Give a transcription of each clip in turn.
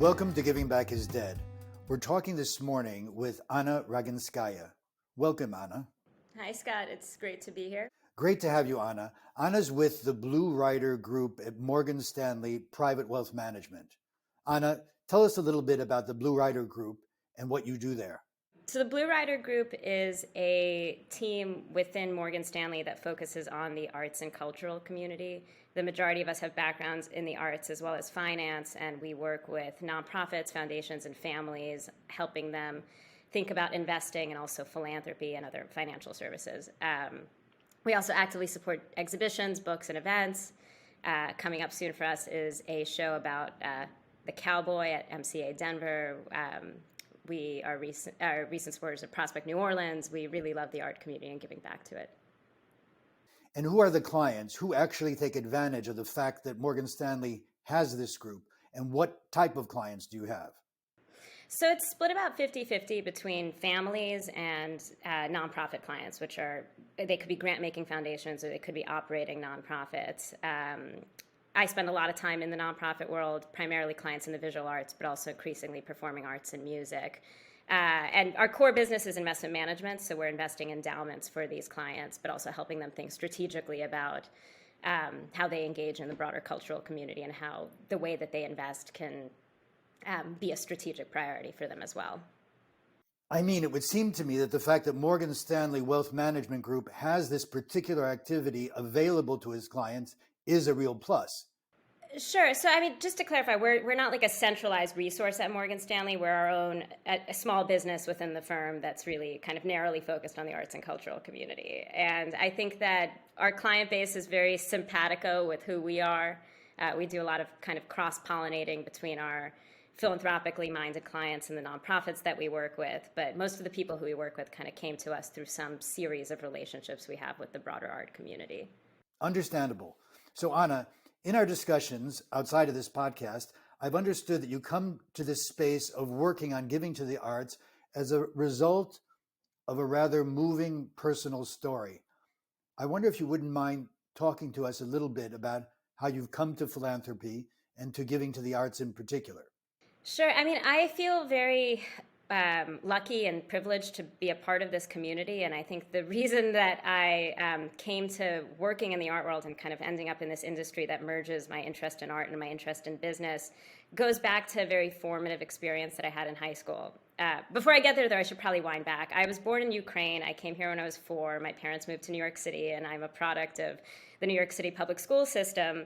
Welcome to Giving Back is Dead. We're talking this morning with Anna Raginskaya. Welcome, Anna. Hi, Scott. It's great to be here. Great to have you, Anna. Anna's with the Blue Rider Group at Morgan Stanley Private Wealth Management. Anna, tell us a little bit about the Blue Rider Group and what you do there. So the Blue Rider Group is a team within Morgan Stanley that focuses on the arts and cultural community. The majority of us have backgrounds in the arts as well as finance, and we work with nonprofits, foundations, and families, helping them think about investing and also philanthropy and other financial services. We also actively support exhibitions, books, and events. Coming up soon for us is a show about the cowboy at MCA Denver. We are recent supporters of Prospect New Orleans. We really love the art community and giving back to it. And who are the clients who actually take advantage of the fact that Morgan Stanley has this group? And what type of clients do you have? So it's split about 50-50 between families and nonprofit clients, which they could be grant-making foundations or they could be operating nonprofits. I spend a lot of time in the nonprofit world, primarily clients in the visual arts, but also increasingly performing arts and music. And our core business is investment management, so we're investing in endowments for these clients, but also helping them think strategically about how they engage in the broader cultural community and how the way that they invest can be a strategic priority for them as well. I mean, it would seem to me that the fact that Morgan Stanley Wealth Management Group has this particular activity available to his clients is a real plus. Sure. So, I mean, just to clarify, we're not like a centralized resource at Morgan Stanley. We're our own, a small business within the firm that's really kind of narrowly focused on the arts and cultural community. And I think that our client base is very simpatico with who we are. We do a lot of kind of cross-pollinating between our philanthropically minded clients and the nonprofits that we work with. But most of the people who we work with kind of came to us through some series of relationships we have with the broader art community. Understandable. So, Anna, in our discussions outside of this podcast, I've understood that you come to this space of working on giving to the arts as a result of a rather moving personal story. I wonder if you wouldn't mind talking to us a little bit about how you've come to philanthropy and to giving to the arts in particular. Sure. I mean, I feel very lucky and privileged to be a part of this community. And I think the reason that I came to working in the art world and kind of ending up in this industry that merges my interest in art and my interest in business goes back to a very formative experience that I had in high school. Before I get there, though, I should probably wind back. I was born in Ukraine. I came here when I was 4. My parents moved to New York City, and I'm a product of the New York City public school system.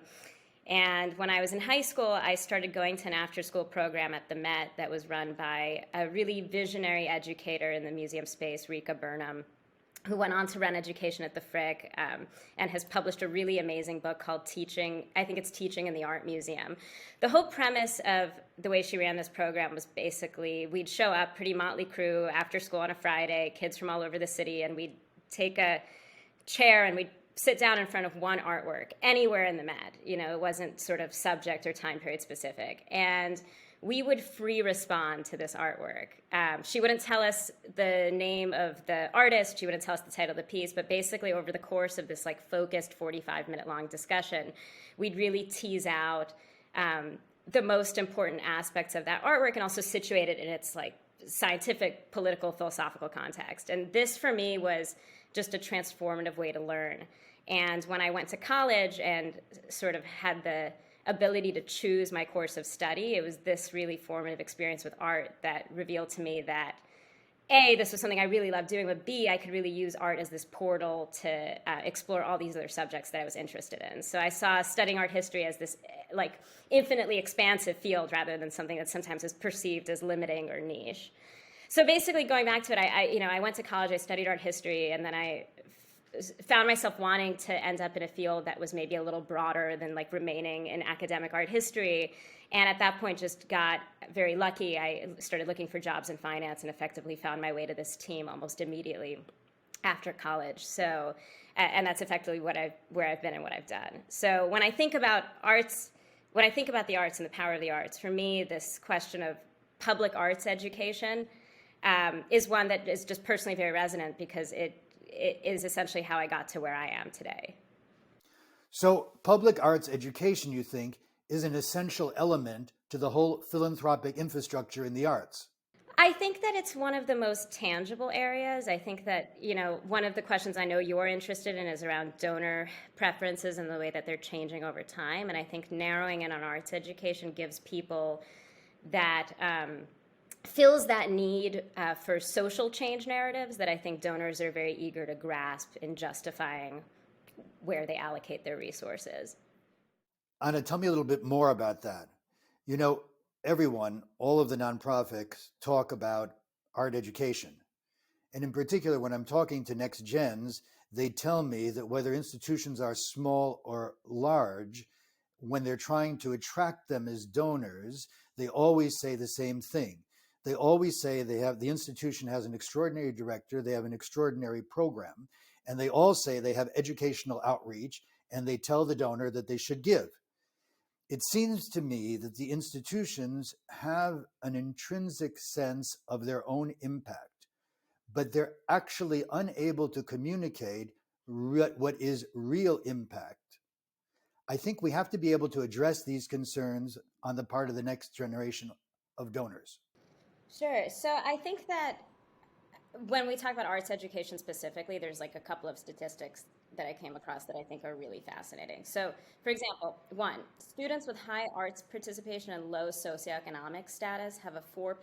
And when I was in high school, I started going to an after-school program at the Met that was run by a really visionary educator in the museum space, Rika Burnham, who went on to run education at the Frick and has published a really amazing book called Teaching, I think it's Teaching in the Art Museum. The whole premise of the way she ran this program was basically we'd show up, pretty motley crew, after school on a Friday, kids from all over the city, and we'd take a chair and we'd sit down in front of one artwork anywhere in the Met. You know, it wasn't sort of subject or time period specific. And we would free respond to this artwork. She wouldn't tell us the name of the artist. She wouldn't tell us the title of the piece. But basically, over the course of this like focused 45-minute long discussion, we'd really tease out the most important aspects of that artwork and also situate it in its like scientific, political, philosophical context. And this, for me, was just a transformative way to learn. And when I went to college and sort of had the ability to choose my course of study, it was this really formative experience with art that revealed to me that A, this was something I really loved doing, but B, I could really use art as this portal to explore all these other subjects that I was interested in. So I saw studying art history as this like infinitely expansive field rather than something that sometimes is perceived as limiting or niche. So basically, going back to it, I went to college, I studied art history, and then I found myself wanting to end up in a field that was maybe a little broader than like remaining in academic art history. And at that point, just got very lucky. I started looking for jobs in finance and effectively found my way to this team almost immediately after college. So, and that's effectively where I've been and what I've done. So when I think about arts, when I think about the arts and the power of the arts, for me, this question of public arts education is one that is just personally very resonant because it is essentially how I got to where I am today. So public arts education, you think, is an essential element to the whole philanthropic infrastructure in the arts? I think that it's one of the most tangible areas. I think that, one of the questions I know you're interested in is around donor preferences and the way that they're changing over time. And I think narrowing in on arts education gives people that fills that need for social change narratives that I think donors are very eager to grasp in justifying where they allocate their resources. Anna, tell me a little bit more about that. You know, everyone, all of the nonprofits talk about art education. And in particular, when I'm talking to NextGens, they tell me that whether institutions are small or large, when they're trying to attract them as donors, they always say the same thing. They always say the institution has an extraordinary director, they have an extraordinary program, and they all say they have educational outreach, and they tell the donor that they should give. It seems to me that the institutions have an intrinsic sense of their own impact, but they're actually unable to communicate what is real impact. I think we have to be able to address these concerns on the part of the next generation of donors. Sure. So I think that when we talk about arts education specifically, there's like a couple of statistics that I came across that I think are really fascinating. So, for example, one, students with high arts participation and low socioeconomic status have a 4%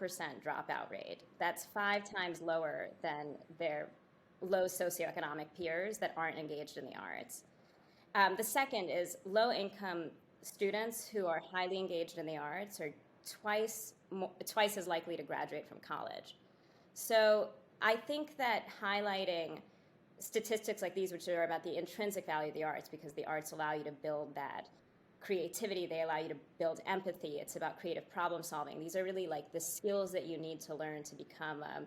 dropout rate. That's 5 times lower than their low socioeconomic peers that aren't engaged in the arts. The second is low income students who are highly engaged in the arts are twice as likely to graduate from college. So I think that highlighting statistics like these, which are about the intrinsic value of the arts, because the arts allow you to build that creativity, they allow you to build empathy, it's about creative problem solving. These are really like the skills that you need to learn to become a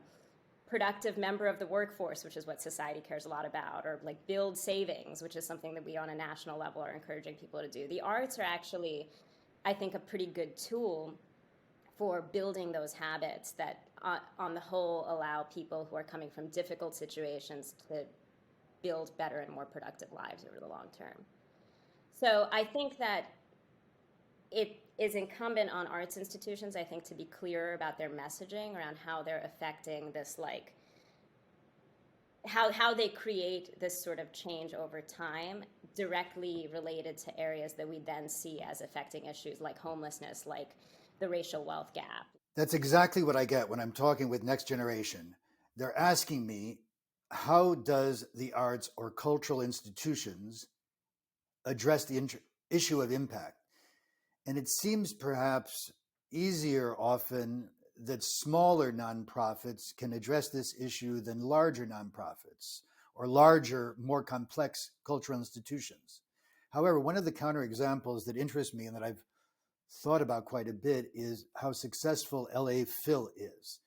productive member of the workforce, which is what society cares a lot about, or like build savings, which is something that we on a national level are encouraging people to do. The arts are actually, I think, a pretty good tool for building those habits that on the whole allow people who are coming from difficult situations to build better and more productive lives over the long term. So I think that it is incumbent on arts institutions, I think, to be clearer about their messaging around how they're affecting this, like, how they create this sort of change over time directly related to areas that we then see as affecting issues like homelessness, like the racial wealth gap. That's exactly what I get when I'm talking with Next Generation. They're asking me, how does the arts or cultural institutions address the issue of impact? And it seems perhaps easier often that smaller nonprofits can address this issue than larger nonprofits or larger, more complex cultural institutions. However, one of the counterexamples that interests me and that I've thought about quite a bit is how successful LA Phil is.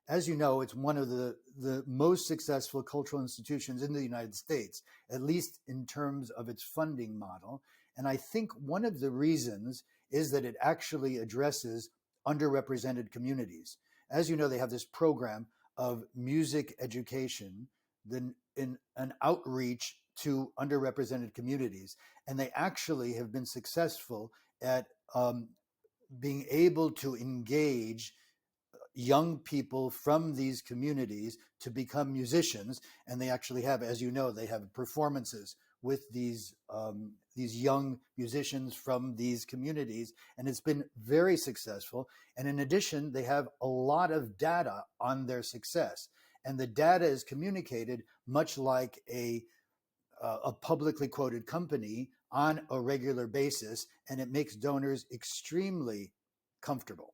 As you know, it's one of the most successful cultural institutions in the United States, at least in terms of its funding model. And I think one of the reasons is that it actually addresses underrepresented communities. As you know, they have this program of music education, then in an outreach to underrepresented communities. And they actually have been successful at being able to engage young people from these communities to become musicians. And they actually have, as you know, they have performances with these young musicians from these communities, and it's been very successful. And in addition, they have a lot of data on their success, and the data is communicated much like a publicly quoted company on a regular basis, and it makes donors extremely comfortable.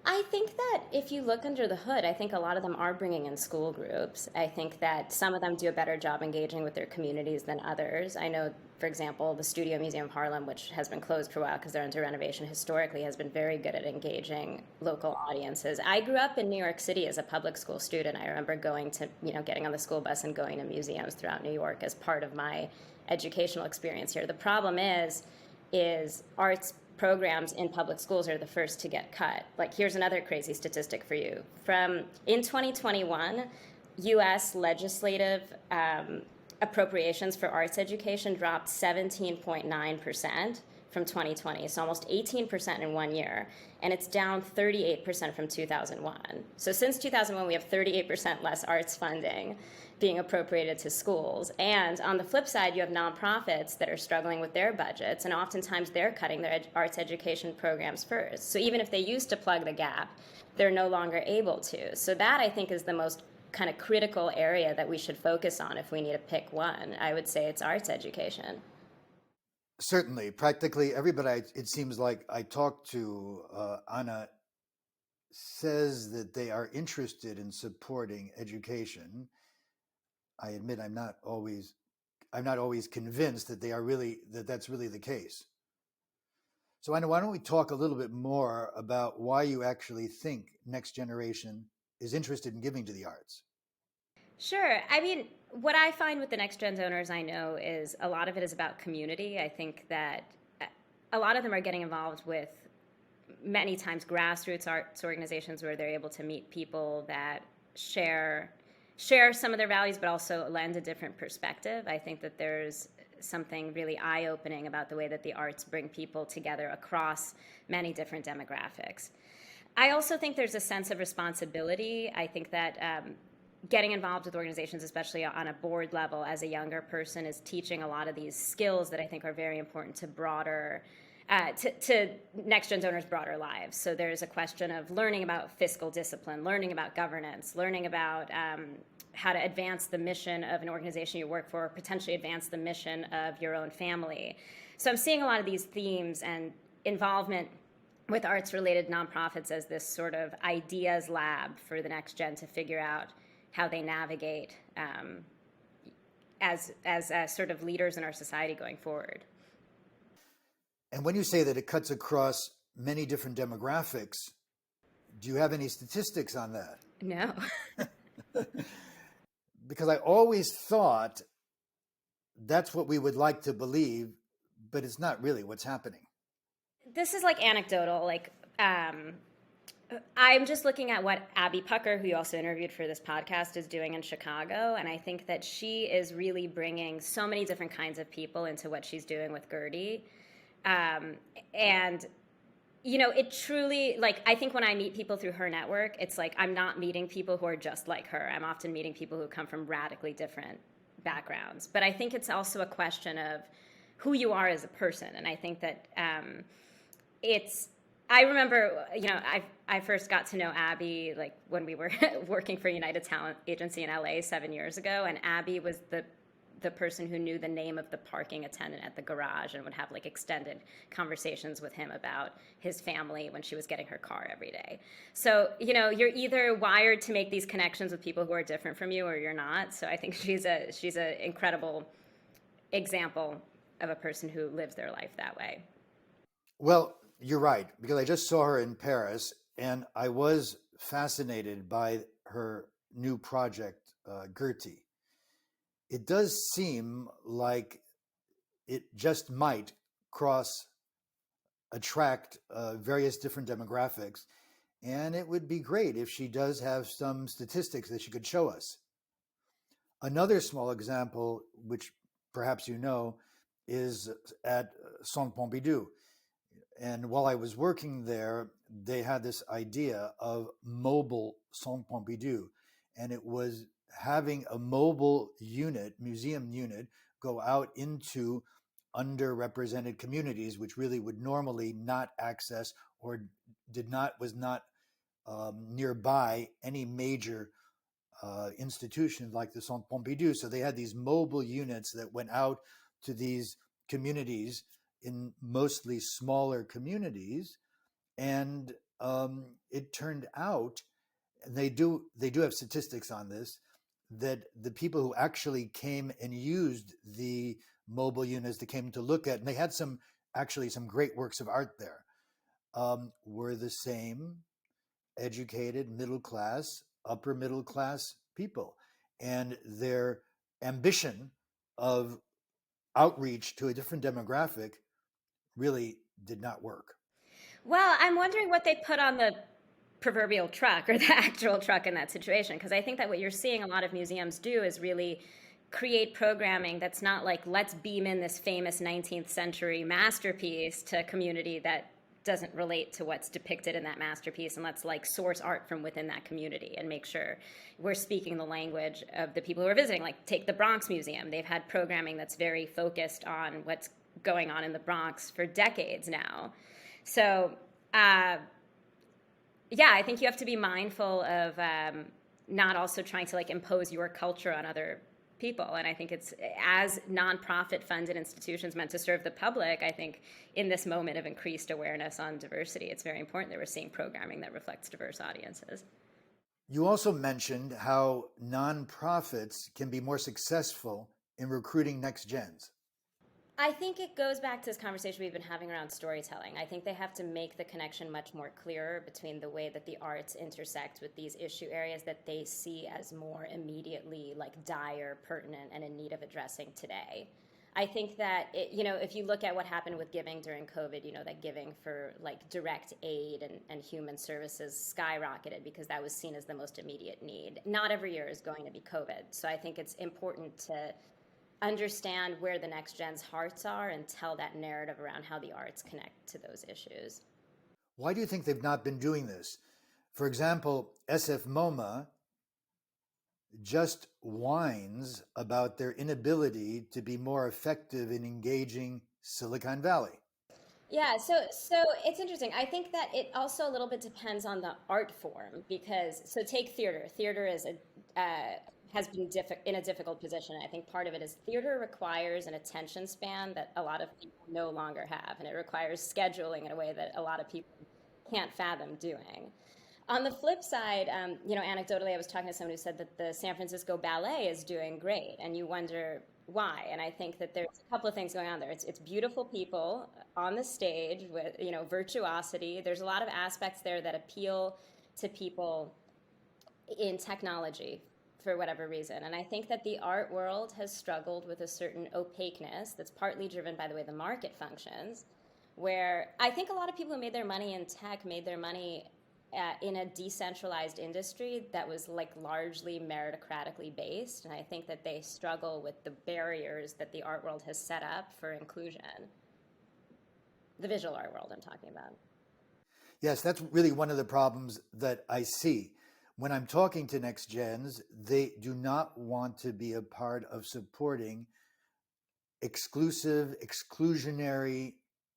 I think that if you look under the hood, I think a lot of them are bringing in school groups. I think that some of them do a better job engaging with their communities than others. I know, for example, the Studio Museum of Harlem, which has been closed for a while because they're under renovation, historically has been very good at engaging local audiences. I grew up in New York City as a public school student. I remember going to, getting on the school bus and going to museums throughout New York as part of my educational experience here. The problem is arts programs in public schools are the first to get cut. Like, here's another crazy statistic for you. In 2021, U.S. legislative appropriations for arts education dropped 17.9% from 2020, so almost 18% in 1 year, and it's down 38% from 2001. So since 2001, we have 38% less arts funding being appropriated to schools. And on the flip side, you have nonprofits that are struggling with their budgets, and oftentimes they're cutting their arts education programs first. So even if they used to plug the gap, they're no longer able to. So that, I think, is the most kind of critical area that we should focus on if we need to pick one. I would say it's arts education. Certainly, practically everybody, it seems like I talk to, Anna, says that they are interested in supporting education. I admit I'm not always convinced that that's really the case. So Anna, why don't we talk a little bit more about why you actually think Next Generation is interested in giving to the arts? Sure. I mean, what I find with the NextGen donors I know is a lot of it is about community. I think that a lot of them are getting involved with many times grassroots arts organizations where they're able to meet people that share some of their values, but also lend a different perspective. I think that there's something really eye-opening about the way that the arts bring people together across many different demographics. I also think there's a sense of responsibility. I think that getting involved with organizations, especially on a board level as a younger person, is teaching a lot of these skills that I think are very important to to NextGen donors' broader lives. So there's a question of learning about fiscal discipline, learning about governance, learning about how to advance the mission of an organization you work for, or potentially advance the mission of your own family. So I'm seeing a lot of these themes and involvement with arts-related nonprofits as this sort of ideas lab for the next gen to figure out how they navigate as sort of leaders in our society going forward. And when you say that it cuts across many different demographics, do you have any statistics on that? No. Because I always thought that's what we would like to believe, but it's not really what's happening. This is like anecdotal. I'm just looking at what Abby Pucker, who you also interviewed for this podcast, is doing in Chicago. And I think that she is really bringing so many different kinds of people into what she's doing with Gertie. And, you know, it truly, I think when I meet people through her network, it's like I'm not meeting people who are just like her. I'm often meeting people who come from radically different backgrounds. But I think it's also a question of who you are as a person. And I think that I remember, I first got to know Abby when we were working for United Talent Agency in LA 7 years ago, and Abby was the person who knew the name of the parking attendant at the garage and would have extended conversations with him about his family when she was getting her car every day. So, you're either wired to make these connections with people who are different from you or you're not. So I think she's an incredible example of a person who lives their life that way. Well, you're right, because I just saw her in Paris and I was fascinated by her new project, Gertie. It does seem like it just might attract various different demographics. And it would be great if she does have some statistics that she could show us. Another small example, which perhaps you know, is at Centre Pompidou. And while I was working there, they had this idea of mobile Centre Pompidou. And it was having a mobile museum unit, go out into underrepresented communities, which really would normally not access or was not nearby any major institutions like the Centre Pompidou. So they had these mobile units that went out to these communities in mostly smaller communities, and it turned out, and they do have statistics on this, that the people who actually came and used the mobile units that came to look at, and they had some great works of art there, were the same educated upper middle class people, and their ambition of outreach to a different demographic really did not work. Well, I'm wondering what they put on the proverbial truck or the actual truck in that situation, because I think that what you're seeing a lot of museums do is really create programming that's not like, let's beam in this famous 19th century masterpiece to a community that doesn't relate to what's depicted in that masterpiece, and let's like source art from within that community and make sure we're speaking the language of the people who are visiting. Like, take the Bronx Museum. They've had programming that's very focused on what's going on in the Bronx for decades now. So yeah, I think you have to be mindful of not also trying to like impose your culture on other people. And I think it's, as nonprofit funded institutions meant to serve the public, I think in this moment of increased awareness on diversity, it's very important that we're seeing programming that reflects diverse audiences. You also mentioned how nonprofits can be more successful in recruiting next gens. I think it goes back to this conversation we've been having around storytelling. I think they have to make the connection much more clearer between the way that the arts intersect with these issue areas that they see as more immediately like dire, pertinent, and in need of addressing today. I think that if you look at what happened with giving during COVID, that giving for like direct aid and human services skyrocketed because that was seen as the most immediate need. Not every year is going to be COVID. So I think it's important to understand where the next gen's hearts are and tell that narrative around how the arts connect to those issues. Why do you think they've not been doing this? For example, SF MoMA just whines about their inability to be more effective in engaging Silicon Valley. Yeah, so it's interesting. I think that it also a little bit depends on the art form because take theater. Theater is has been in a difficult position. I think part of it is theater requires an attention span that a lot of people no longer have, and it requires scheduling in a way that a lot of people can't fathom doing. On the flip side, anecdotally, I was talking to someone who said that the San Francisco Ballet is doing great, and you wonder why. And I think that there's a couple of things going on there. It's beautiful people on the stage with virtuosity. There's a lot of aspects there that appeal to people in technology for whatever reason. And I think that the art world has struggled with a certain opaqueness that's partly driven by the way the market functions, where I think a lot of people who made their money in tech made their money in a decentralized industry that was like largely meritocratically based. And I think that they struggle with the barriers that the art world has set up for inclusion. The visual art world I'm talking about. Yes, that's really one of the problems that I see. When I'm talking to next gens, they do not want to be a part of supporting exclusive, exclusionary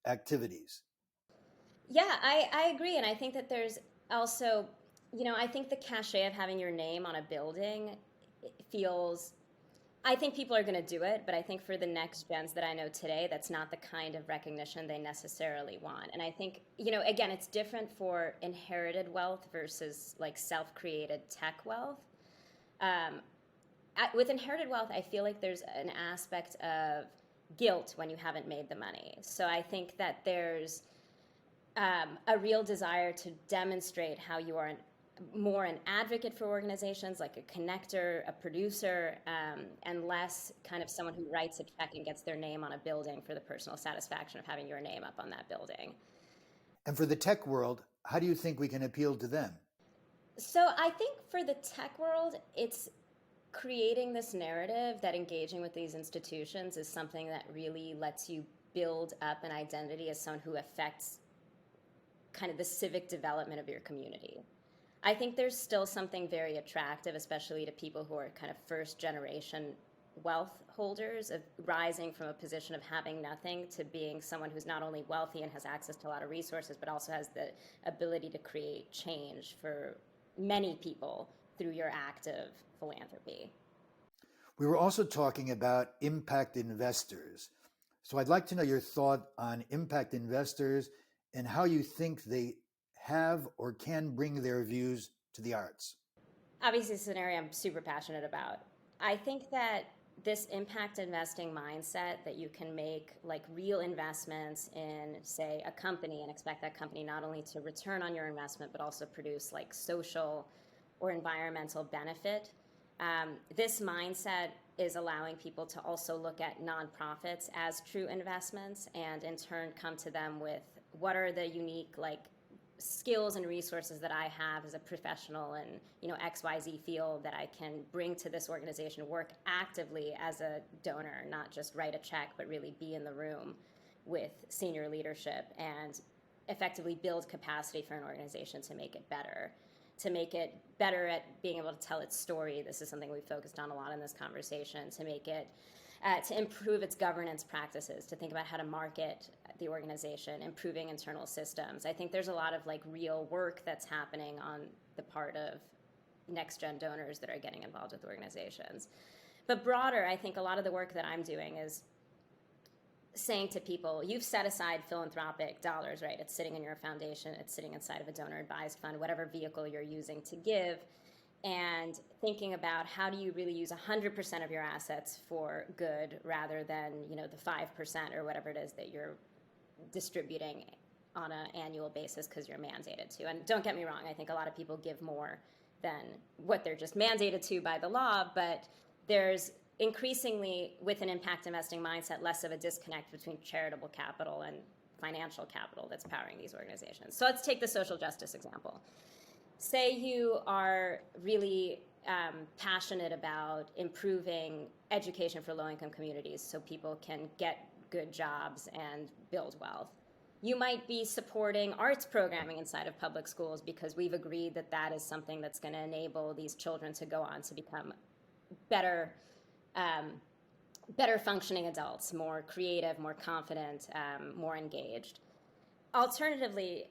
activities. Yeah, I agree. And I think that there's also, I think the cachet of having your name on a building feels, I think people are going to do it, but I think for the next gens that I know today, that's not the kind of recognition they necessarily want. And I think, again, it's different for inherited wealth versus like self-created tech wealth. With inherited wealth, I feel like there's an aspect of guilt when you haven't made the money. So I think that there's a real desire to demonstrate how you are more an advocate for organizations, like a connector, a producer, and less kind of someone who writes a check and gets their name on a building for the personal satisfaction of having your name up on that building. And for the tech world, how do you think we can appeal to them? So I think for the tech world, it's creating this narrative that engaging with these institutions is something that really lets you build up an identity as someone who affects kind of the civic development of your community. I think there's still something very attractive, especially to people who are kind of first generation wealth holders, of rising from a position of having nothing to being someone who's not only wealthy and has access to a lot of resources, but also has the ability to create change for many people through your act of philanthropy. We were also talking about impact investors. So I'd like to know your thought on impact investors and how you think they have or can bring their views to the arts. Obviously, it's an area I'm super passionate about. I think that this impact investing mindset that you can make like real investments in, say, a company and expect that company not only to return on your investment, but also produce like social or environmental benefit. This mindset is allowing people to also look at nonprofits as true investments and in turn come to them with what are the unique like skills and resources that I have as a professional in, XYZ field that I can bring to this organization, work actively as a donor, not just write a check, but really be in the room with senior leadership and effectively build capacity for an organization to make it better. To make it better at being able to tell its story. This is something we've focused on a lot in this conversation. To make it, to improve its governance practices, to think about how to market the organization, improving internal systems. I think there's a lot of real work that's happening on the part of NextGen donors that are getting involved with organizations. But broader, I think a lot of the work that I'm doing is saying to people, you've set aside philanthropic dollars, right? It's sitting in your foundation, it's sitting inside of a donor advised fund, whatever vehicle you're using to give, and thinking about how do you really use 100% of your assets for good rather than, the 5% or whatever it is that you're distributing on an annual basis because you're mandated to. And don't get me wrong, I think a lot of people give more than what they're just mandated to by the law, but there's increasingly, with an impact investing mindset, less of a disconnect between charitable capital and financial capital that's powering these organizations. So let's take the social justice example. Say you are really passionate about improving education for low-income communities so people can get good jobs and build wealth. You might be supporting arts programming inside of public schools because we've agreed that that is something that's going to enable these children to go on to become better functioning adults, more creative, more confident, more engaged. Alternatively,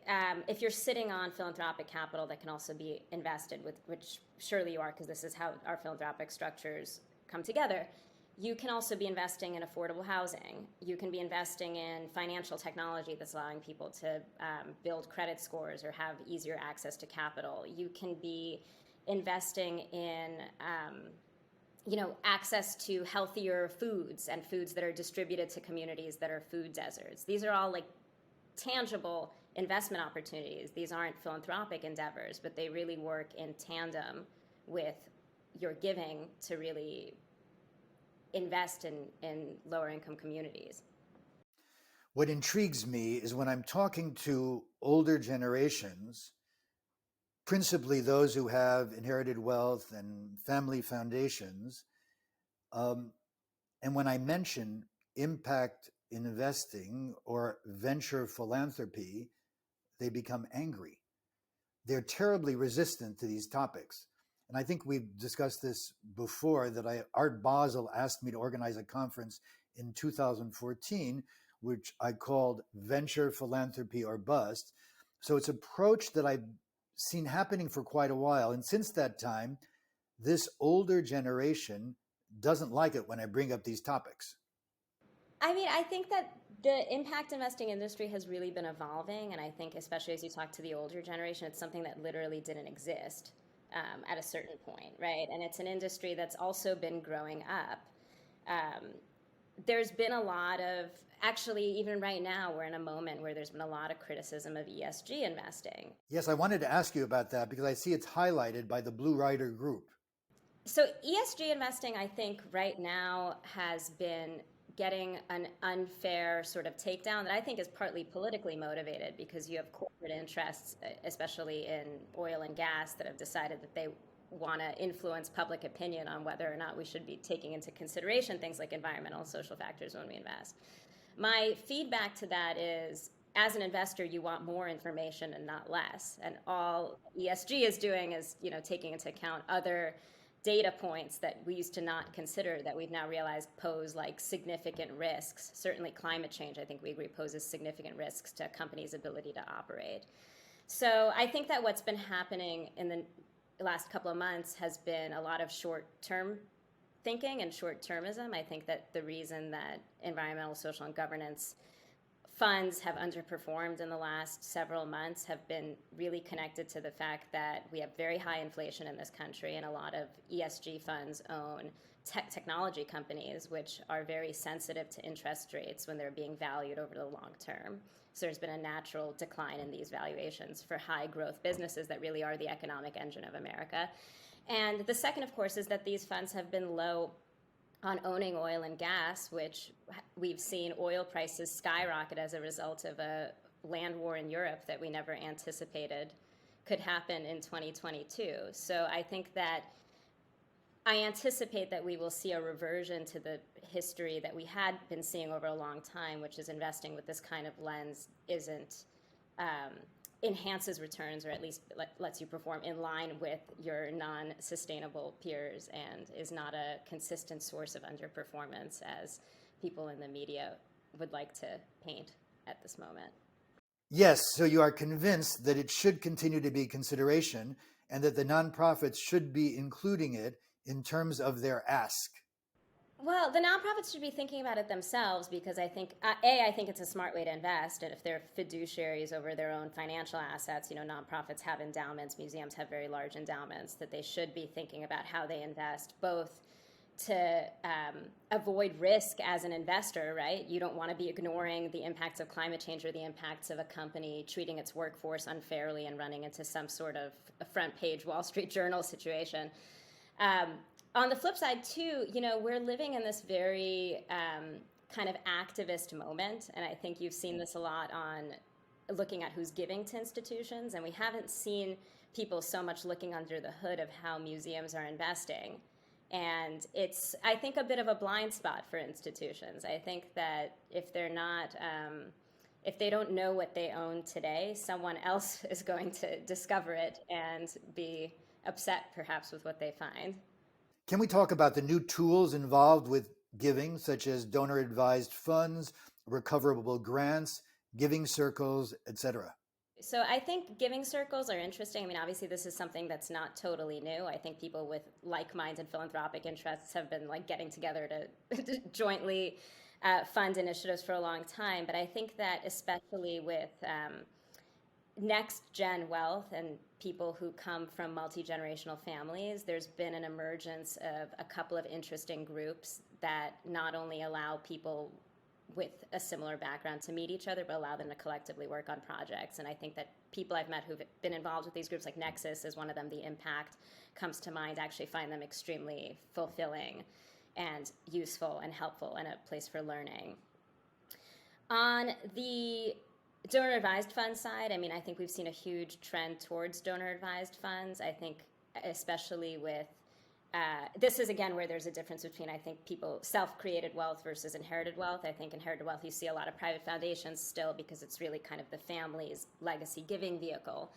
if you're sitting on philanthropic capital that can also be invested with, which surely you are because this is how our philanthropic structures come together, you can also be investing in affordable housing. You can be investing in financial technology that's allowing people to build credit scores or have easier access to capital. You can be investing in access to healthier foods and foods that are distributed to communities that are food deserts. These are all tangible investment opportunities. These aren't philanthropic endeavors, but they really work in tandem with your giving to really invest in lower income communities. What intrigues me is when I'm talking to older generations, principally those who have inherited wealth and family foundations. And when I mention impact investing or venture philanthropy, they become angry. They're terribly resistant to these topics. And I think we've discussed this before, that Art Basel asked me to organize a conference in 2014, which I called Venture Philanthropy or Bust. So it's an approach that I've seen happening for quite a while. And since that time, this older generation doesn't like it when I bring up these topics. I mean, I think that the impact investing industry has really been evolving. And I think especially as you talk to the older generation, it's something that literally didn't exist at a certain point, right? And it's an industry that's also been growing up. There's been a lot of, actually, even right now, we're in a moment where there's been a lot of criticism of ESG investing. Yes, I wanted to ask you about that because I see it's highlighted by the Blue Rider Group. So ESG investing, I think, right now has been getting an unfair sort of takedown that I think is partly politically motivated because you have corporate interests, especially in oil and gas, that have decided that they want to influence public opinion on whether or not we should be taking into consideration things like environmental and social factors when we invest. My feedback to that is, as an investor, you want more information and not less. And all ESG is doing is, taking into account other data points that we used to not consider that we've now realized pose significant risks. Certainly climate change, I think we agree, poses significant risks to a company's ability to operate. So I think that what's been happening in the last couple of months has been a lot of short-term thinking and short-termism. I think that the reason that environmental, social, and governance funds have underperformed in the last several months have been really connected to the fact that we have very high inflation in this country, and a lot of ESG funds own technology companies, which are very sensitive to interest rates when they're being valued over the long term. So there's been a natural decline in these valuations for high growth businesses that really are the economic engine of America. And the second, of course, is that these funds have been low on owning oil and gas, which we've seen oil prices skyrocket as a result of a land war in Europe that we never anticipated could happen in 2022. So I think that I anticipate that we will see a reversion to the history that we had been seeing over a long time, which is investing with this kind of lens isn't enhances returns, or at least lets you perform in line with your non-sustainable peers, and is not a consistent source of underperformance as people in the media would like to paint at this moment. Yes, so you are convinced that it should continue to be consideration and that the nonprofits should be including it in terms of their ask. Well, the nonprofits should be thinking about it themselves, because I think, I think it's a smart way to invest. And if they're fiduciaries over their own financial assets, nonprofits have endowments, museums have very large endowments, that they should be thinking about how they invest, both to avoid risk as an investor, right? You don't want to be ignoring the impacts of climate change or the impacts of a company treating its workforce unfairly and running into some sort of a front page Wall Street Journal situation. On the flip side, too, we're living in this very kind of activist moment. And I think you've seen this a lot on looking at who's giving to institutions. And we haven't seen people so much looking under the hood of how museums are investing. And it's, I think, a bit of a blind spot for institutions. I think that if they're not, if they don't know what they own today, someone else is going to discover it and be upset, perhaps, with what they find. Can we talk about the new tools involved with giving, such as donor-advised funds, recoverable grants, giving circles, etc.? So I think giving circles are interesting. I mean, obviously, this is something that's not totally new. I think people with like-minded philanthropic interests have been getting together to jointly fund initiatives for a long time. But I think that especially with NextGen wealth and people who come from multi-generational families, there's been an emergence of a couple of interesting groups that not only allow people with a similar background to meet each other, but allow them to collectively work on projects. And I think that people I've met who've been involved with these groups, like Nexus is one of them, the Impact comes to mind, actually find them extremely fulfilling and useful and helpful and a place for learning. On the donor-advised fund side, I mean, I think we've seen a huge trend towards donor-advised funds. I think especially with this is, again, where there's a difference between, I think, people self-created wealth versus inherited wealth. I think inherited wealth, you see a lot of private foundations still, because it's really kind of the family's legacy giving vehicle.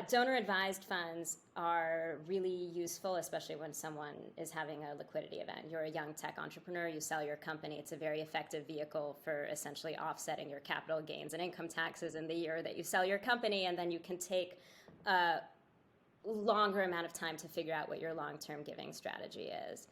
Donor-advised funds are really useful, especially when someone is having a liquidity event. You're a young tech entrepreneur, you sell your company. It's a very effective vehicle for essentially offsetting your capital gains and income taxes in the year that you sell your company, and then you can take longer amount of time to figure out what your long-term giving strategy is.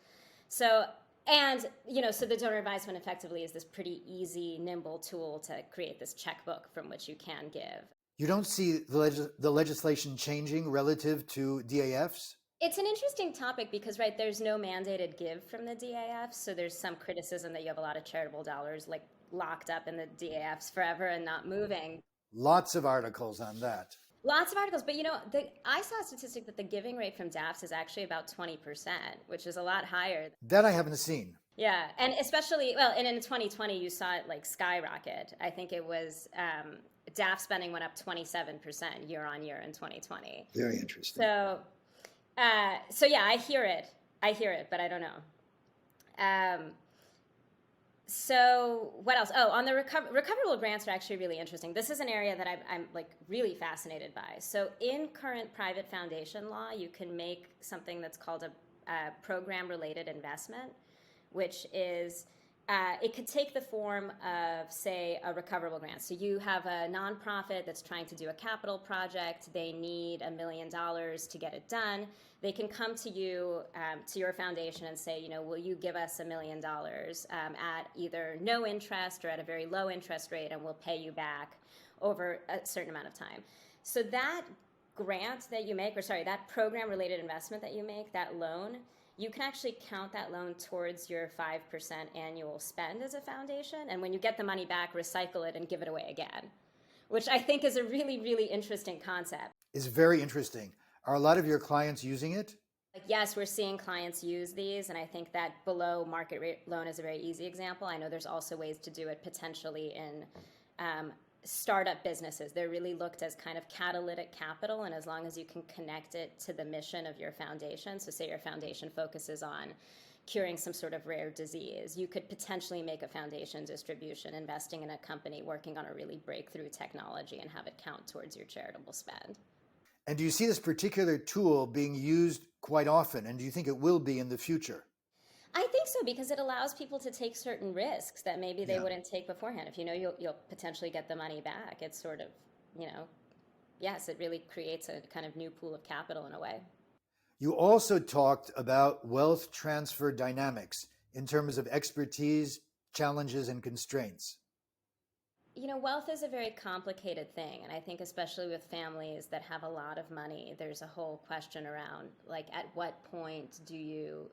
So the donor advised fund effectively is this pretty easy, nimble tool to create this checkbook from which you can give. You don't see the legislation changing relative to DAFs? It's an interesting topic because, right, there's no mandated give from the DAFs, so there's some criticism that you have a lot of charitable dollars locked up in the DAFs forever and not moving. Lots of articles on that. Lots of articles, but I saw a statistic that the giving rate from DAFs is actually about 20%, which is a lot higher. That I haven't seen. Yeah, and especially, and in 2020, you saw it skyrocket. I think it was DAF spending went up 27% year on year in 2020. Very interesting. So yeah, I hear it, but I don't know. So what else? Oh, on the recoverable grants are actually really interesting. This is an area that I'm really fascinated by. So in current private foundation law, you can make something that's called a program-related investment, which is it could take the form of, say, a recoverable grant. So you have a nonprofit that's trying to do a capital project. They need $1 million to get it done. They can come to you, to your foundation, and say, will you give us $1 million at either no interest or at a very low interest rate, and we'll pay you back over a certain amount of time. So that grant that you make, that program-related investment that you make, that loan, you can actually count that loan towards your 5% annual spend as a foundation. And when you get the money back, recycle it and give it away again, which I think is a really, really interesting concept. It's very interesting. Are a lot of your clients using it? Yes, we're seeing clients use these. And I think that below market rate loan is a very easy example. I know there's also ways to do it potentially in startup businesses. They're really looked as kind of catalytic capital, and as long as you can connect it to the mission of your foundation, so say your foundation focuses on curing some sort of rare disease, you could potentially make a foundation distribution investing in a company working on a really breakthrough technology and have it count towards your charitable spend. And do you see this particular tool being used quite often? And do you think it will be in the future? I think so, because it allows people to take certain risks that maybe they Yeah. wouldn't take beforehand. If you know you'll potentially get the money back, it's sort of, you know, yes, it really creates a kind of new pool of capital in a way. You also talked about wealth transfer dynamics in terms of expertise, challenges, and constraints. You know, wealth is a very complicated thing, and I think especially with families that have a lot of money, there's a whole question around like at what point do you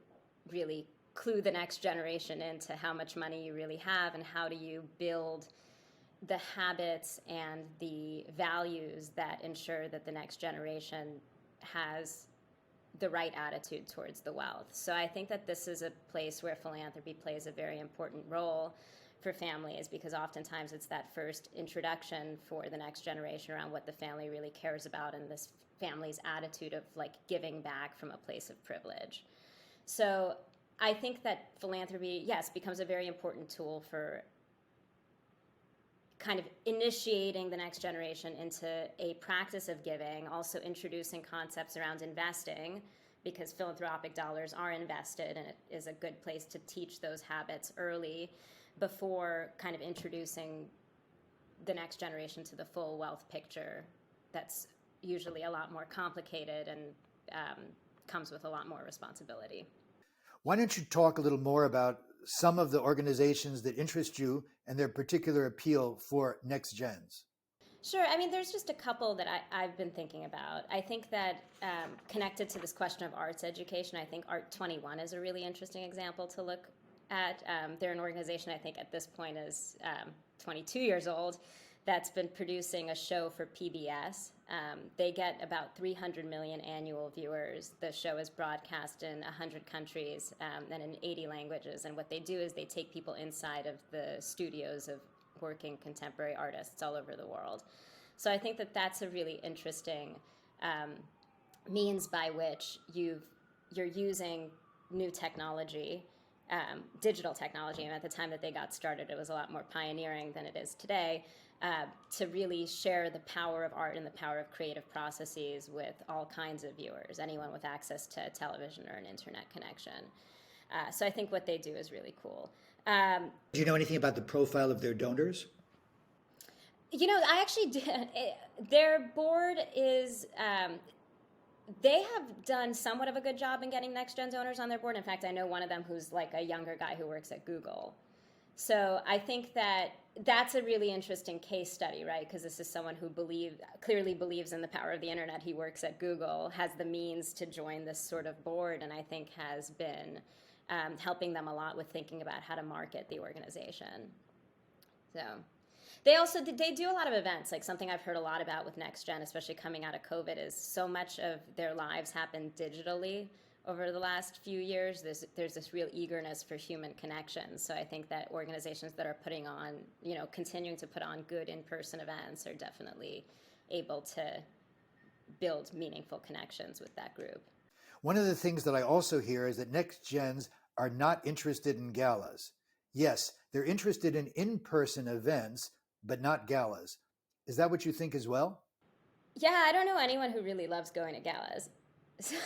really clue the next generation into how much money you really have, and how do you build the habits and the values that ensure that the next generation has the right attitude towards the wealth. So I think that this is a place where philanthropy plays a very important role for families, because oftentimes it's that first introduction for the next generation around what the family really cares about, and this family's attitude of like giving back from a place of privilege. So I think that philanthropy, yes, becomes a very important tool for kind of initiating the next generation into a practice of giving, also introducing concepts around investing, because philanthropic dollars are invested, and it is a good place to teach those habits early before kind of introducing the next generation to the full wealth picture that's usually a lot more complicated and comes with a lot more responsibility. Why don't you talk a little more about some of the organizations that interest you and their particular appeal for NextGens? Sure. I mean, there's just a couple that I've been thinking about. I think that connected to this question of arts education, I think Art 21 is a really interesting example to look at. They're an organization I think at this point is 22 years old that's been producing a show for PBS. They get about 300 million annual viewers. The show is broadcast in 100 countries and in 80 languages. And what they do is they take people inside of the studios of working contemporary artists all over the world. So I think that that's a really interesting means by which you're using new technology, digital technology, and at the time that they got started, it was a lot more pioneering than it is today, to really share the power of art and the power of creative processes with all kinds of viewers, anyone with access to television or an internet connection. So I think what they do is really cool. Do you know anything about the profile of their donors? You know, I actually did. Their board is, they have done somewhat of a good job in getting NextGen's owners on their board. In fact, I know one of them who's like a younger guy who works at Google. So I think that that's a really interesting case study, right? Because this is someone who clearly believes in the power of the internet. He works at Google, has the means to join this sort of board, and I think has been helping them a lot with thinking about how to market the organization. So they do a lot of events. Like something I've heard a lot about with NextGen, especially coming out of COVID, is so much of their lives happen digitally over the last few years. There's this real eagerness for human connection. So I think that organizations that are putting on, continuing to put on good in-person events are definitely able to build meaningful connections with that group. One of the things that I also hear is that NextGens are not interested in galas. Yes, they're interested in in-person events, but not galas. Is that what you think as well? Yeah, I don't know anyone who really loves going to galas. So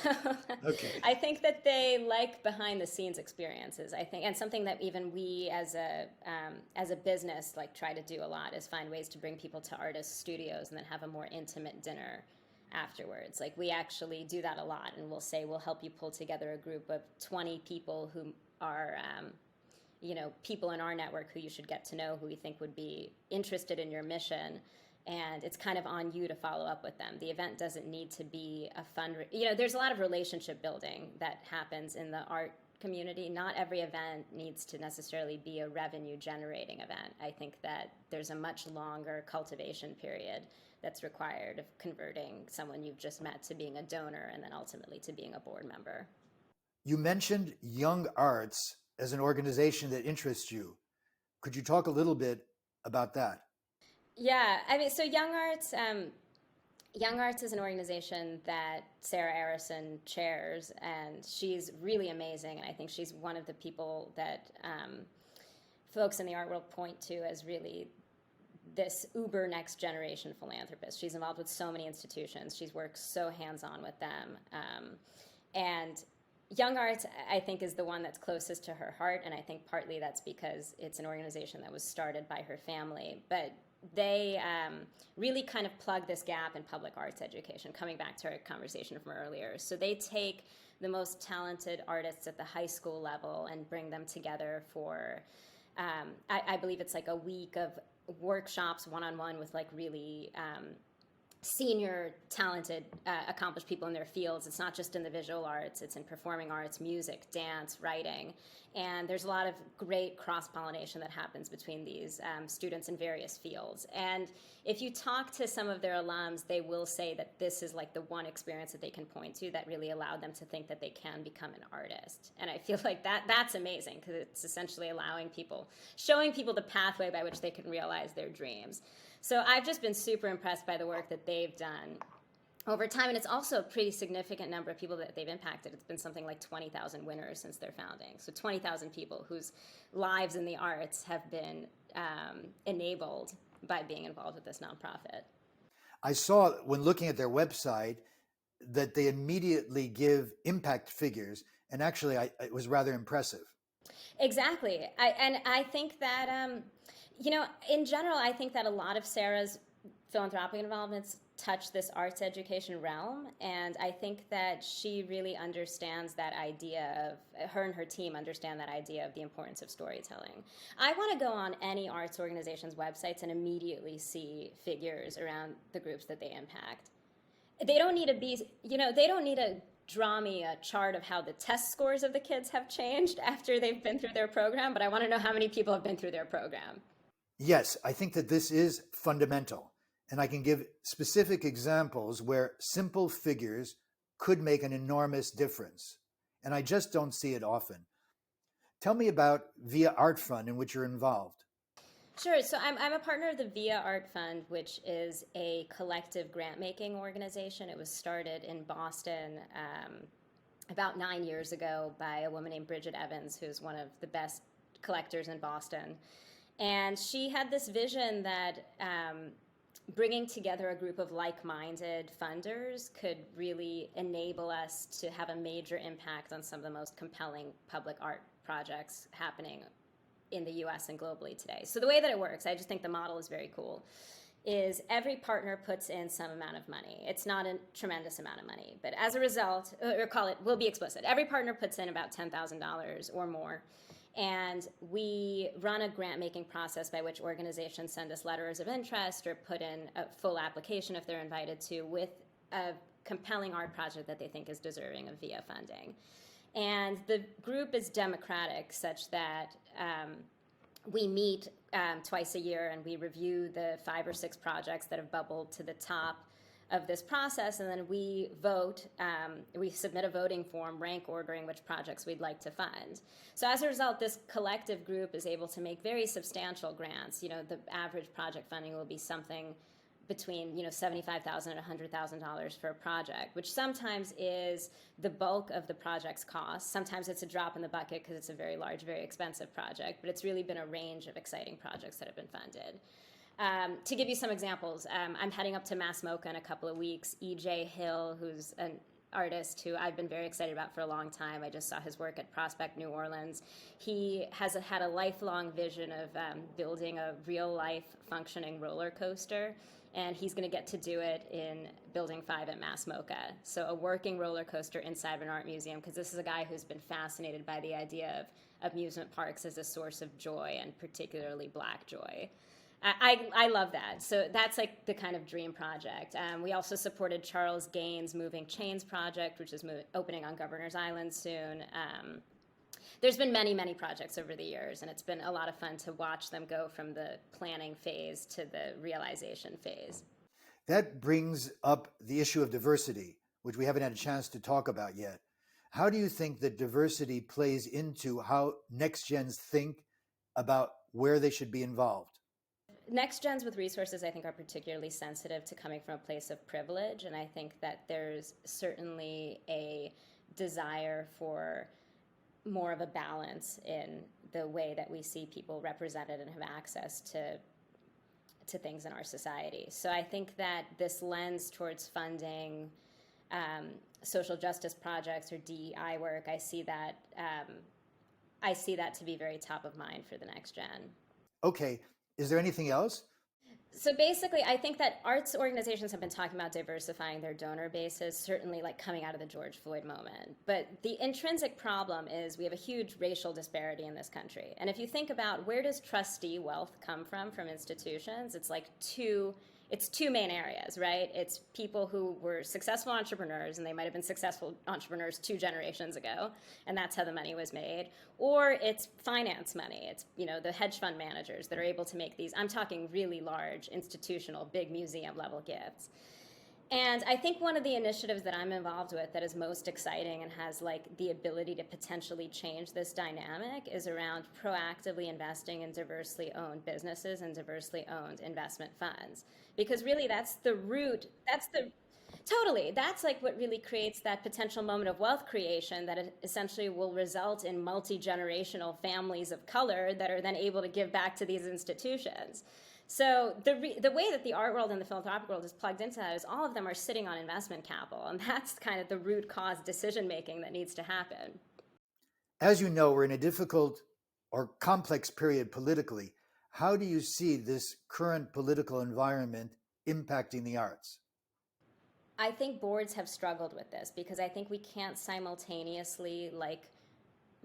Okay. I think that they like behind the scenes experiences. I think, and something that even we as a business like try to do a lot is find ways to bring people to artist studios and then have a more intimate dinner afterwards. Like we actually do that a lot, and we'll say we'll help you pull together a group of 20 people who are people in our network who you should get to know, who we think would be interested in your mission. And it's kind of on you to follow up with them. The event doesn't need to be a there's a lot of relationship building that happens in the art community. Not every event needs to necessarily be a revenue generating event. I think that there's a much longer cultivation period that's required of converting someone you've just met to being a donor and then ultimately to being a board member. You mentioned YoungArts as an organization that interests you. Could you talk a little bit about that? Yeah, I mean, so Young Arts is an organization that Sarah Arison chairs, and she's really amazing. And I think she's one of the people that folks in the art world point to as really this uber next generation philanthropist. She's involved with so many institutions. She's worked so hands on with them. And Young Arts, I think, is the one that's closest to her heart. And I think partly that's because it's an organization that was started by her family. But they really kind of plug this gap in public arts education, coming back to our conversation from earlier. So they take the most talented artists at the high school level and bring them together for, I believe it's like a week of workshops one-on-one with like really senior, talented, accomplished people in their fields. It's not just in the visual arts, it's in performing arts, music, dance, writing. And there's a lot of great cross-pollination that happens between these students in various fields. And if you talk to some of their alums, they will say that this is like the one experience that they can point to that really allowed them to think that they can become an artist. And I feel like that's amazing because it's essentially allowing people, showing people the pathway by which they can realize their dreams. So I've just been super impressed by the work that they've done over time. And it's also a pretty significant number of people that they've impacted. It's been something like 20,000 winners since their founding. So 20,000 people whose lives in the arts have been enabled by being involved with this nonprofit. I saw when looking at their website that they immediately give impact figures. And actually, it was rather impressive. Exactly. I think that, in general, I think that a lot of Sarah's philanthropic involvements touch this arts education realm. And I think that she really understands that idea of, her and her team understand that idea of the importance of storytelling. I want to go on any arts organization's websites and immediately see figures around the groups that they impact. They don't need to be, they don't need to draw me a chart of how the test scores of the kids have changed after they've been through their program, but I want to know how many people have been through their program. Yes, I think that this is fundamental. And I can give specific examples where simple figures could make an enormous difference. And I just don't see it often. Tell me about Via Art Fund, in which you're involved. Sure. So I'm a partner of the Via Art Fund, which is a collective grant-making organization. It was started in Boston about 9 years ago by a woman named Bridget Evans, who's one of the best collectors in Boston. And she had this vision that bringing together a group of like-minded funders could really enable us to have a major impact on some of the most compelling public art projects happening in the US and globally today. So the way that it works, I just think the model is very cool, is every partner puts in some amount of money. It's not a tremendous amount of money, but as a result, or call it, we'll be explicit, every partner puts in about $10,000 or more. And we run a grant-making process by which organizations send us letters of interest or put in a full application if they're invited to with a compelling art project that they think is deserving of VIA funding. And the group is democratic such that we meet twice a year and we review the 5 or 6 projects that have bubbled to the top of this process, and then we vote, we submit a voting form rank ordering which projects we'd like to fund. So as a result, this collective group is able to make very substantial grants. The average project funding will be something between $75,000 and $100,000 for a project, which sometimes is the bulk of the project's cost. Sometimes it's a drop in the bucket because it's a very large, very expensive project, but it's really been a range of exciting projects that have been funded. To give you some examples, I'm heading up to Mass MoCA in a couple of weeks. E.J. Hill, who's an artist who I've been very excited about for a long time. I just saw his work at Prospect, New Orleans. He has had a lifelong vision of building a real-life functioning roller coaster, and he's going to get to do it in Building 5 at Mass MoCA. So a working roller coaster inside an art museum, because this is a guy who's been fascinated by the idea of amusement parks as a source of joy, and particularly Black joy. I love that. So that's like the kind of dream project. We also supported Charles Gaines' Moving Chains project, which is opening on Governor's Island soon. There's been many, many projects over the years, and it's been a lot of fun to watch them go from the planning phase to the realization phase. That brings up the issue of diversity, which we haven't had a chance to talk about yet. How do you think that diversity plays into how NextGens think about where they should be involved? next gens with resources, I think, are particularly sensitive to coming from a place of privilege. And I think that there's certainly a desire for more of a balance in the way that we see people represented and have access to things in our society. So I think that this lens towards funding social justice projects or DEI work, I see that to be very top of mind for the next gen. Okay. Is there anything else? So basically, I think that arts organizations have been talking about diversifying their donor bases, certainly like coming out of the George Floyd moment. But the intrinsic problem is we have a huge racial disparity in this country. And if you think about where does trustee wealth come from institutions, it's two main areas, right? It's people who were successful entrepreneurs, and they might have been successful entrepreneurs 2 generations ago, and that's how the money was made. Or it's finance money. It's, the hedge fund managers that are able to make these, I'm talking really large, institutional, big museum level gifts. And I think one of the initiatives that I'm involved with that is most exciting and has the ability to potentially change this dynamic is around proactively investing in diversely owned businesses and diversely owned investment funds. Because really that's the root, that's what really creates that potential moment of wealth creation that essentially will result in multi-generational families of color that are then able to give back to these institutions. So the way that the art world and the philanthropic world is plugged into that is all of them are sitting on investment capital, and that's kind of the root cause decision making that needs to happen. As you know, we're in a difficult or complex period politically. How do you see this current political environment impacting the arts? I think boards have struggled with this because I think we can't simultaneously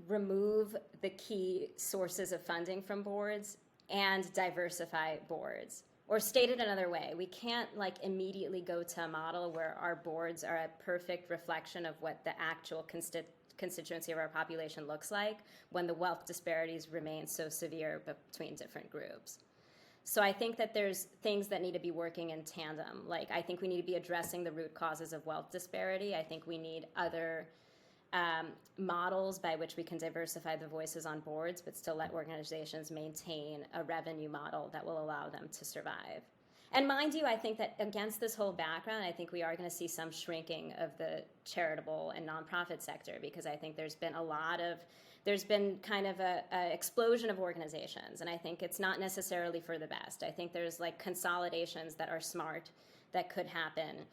remove the key sources of funding from boards and diversify boards. Or stated another way, we can't immediately go to a model where our boards are a perfect reflection of what the actual constituency of our population looks like when the wealth disparities remain so severe between different groups. So I think that there's things that need to be working in tandem. I think we need to be addressing the root causes of wealth disparity. I think we need other models by which we can diversify the voices on boards, but still let organizations maintain a revenue model that will allow them to survive. And mind you, I think that against this whole background, I think we are going to see some shrinking of the charitable and nonprofit sector, because I think there's been kind of a explosion of organizations, and I think it's not necessarily for the best. I think there's consolidations that are smart that could happen.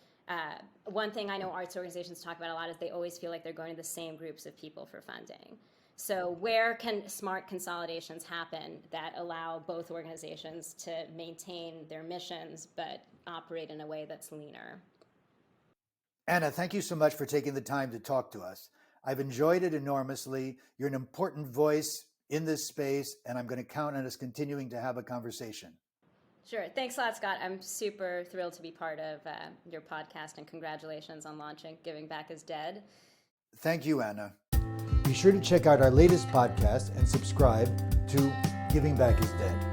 One thing I know arts organizations talk about a lot is they always feel like they're going to the same groups of people for funding. So where can smart consolidations happen that allow both organizations to maintain their missions but operate in a way that's leaner? Anna, thank you so much for taking the time to talk to us. I've enjoyed it enormously. You're an important voice in this space, and I'm going to count on us continuing to have a conversation. Sure. Thanks a lot, Scott. I'm super thrilled to be part of your podcast, and congratulations on launching Giving Back is Dead. Thank you, Anna. Be sure to check out our latest podcast and subscribe to Giving Back is Dead.